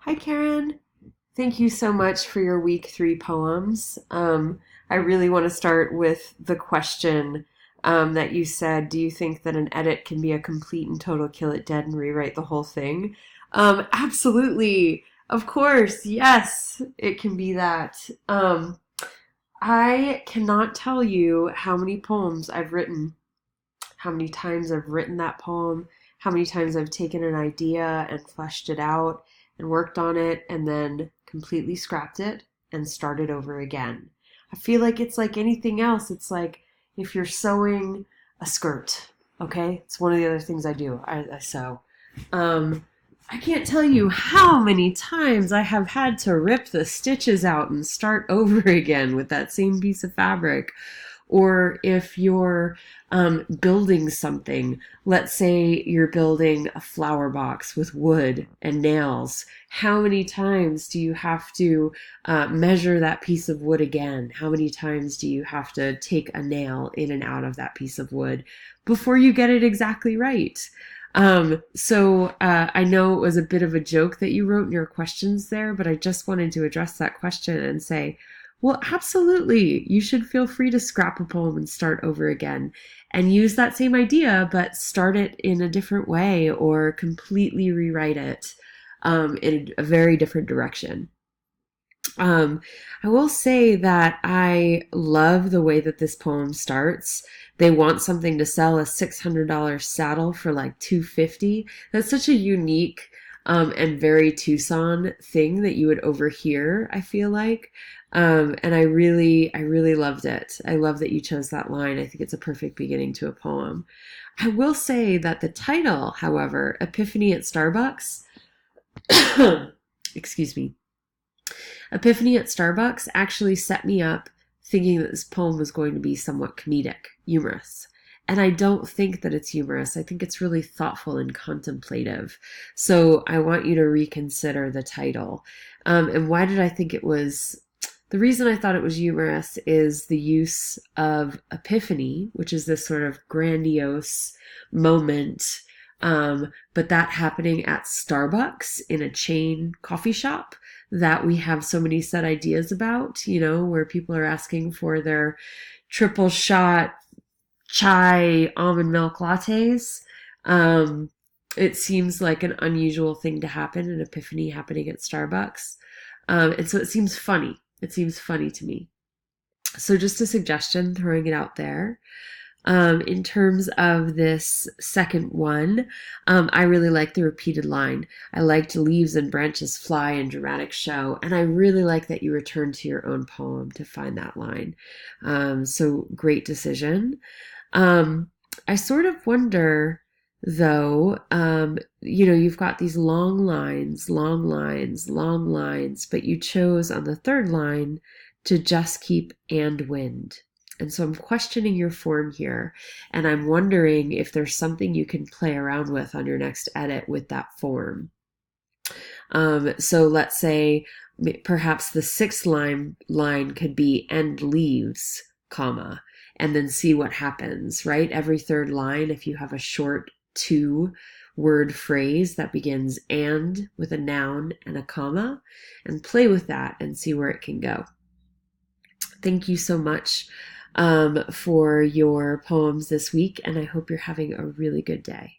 Hi, Karen. Thank you so much for your week 3 poems. I really want to start with the question that you said, do you think that an edit can be a complete and total kill it dead and rewrite the whole thing? Absolutely. Of course. Yes, it can be that. I cannot tell you how many poems I've written, how many times I've written that poem, how many times I've taken an idea and fleshed it out and worked on it and then completely scrapped it and started over again. I feel like it's like anything else. It's like if you're sewing a skirt, okay? It's one of the other things I do. I sew. Um, I can't tell you how many times I have had to rip the stitches out and start over again with that same piece of fabric. Or if you're building something, let's say you're building a flower box with wood and nails, how many times do you have to measure that piece of wood again? How many times do you have to take a nail in and out of that piece of wood before you get it exactly right? I know it was a bit of a joke that you wrote in your questions there, but I just wanted to address that question and say, well, absolutely. You should feel free to scrap a poem and start over again and use that same idea, but start it in a different way or completely rewrite it in a very different direction. Um, I will say that I love the way that this poem starts. They want something to sell a $600 saddle for like $250. That's such a unique and very Tucson thing that you would overhear, I feel like. And I really loved it. I love that you chose that line. I think it's a perfect beginning to a poem. I will say that the title, however, Epiphany at Starbucks, excuse me, Epiphany at Starbucks actually set me up thinking that this poem was going to be somewhat comedic, humorous. And I don't think that it's humorous. I think it's really thoughtful and contemplative. So I want you to reconsider the title. And why did I think it was? The reason I thought it was humorous is the use of epiphany, which is this sort of grandiose moment, but that happening at Starbucks in a chain coffee shop that we have so many set ideas about, you know, where people are asking for their triple shot chai almond milk lattes. Um, it seems like an unusual thing to happen, an epiphany happening at Starbucks. And so it seems funny. It seems funny to me. So just a suggestion, throwing it out there. In terms of this second one, I really like the repeated line. I liked leaves and branches fly in dramatic show, and I really like that you return to your own poem to find that line. So great decision. Um, I sort of wonder, though, you've got these long lines, long lines, long lines, but you chose on the third line to just keep and wind. And so I'm questioning your form here, and I'm wondering if there's something you can play around with on your next edit with that form. So let's say perhaps the sixth line could be "and leaves, comma," and then see what happens, right? Every third line, if you have a short 2-word phrase that begins "and" with a noun and a comma, and play with that and see where it can go. Thank you so much for your poems this week, and I hope you're having a really good day.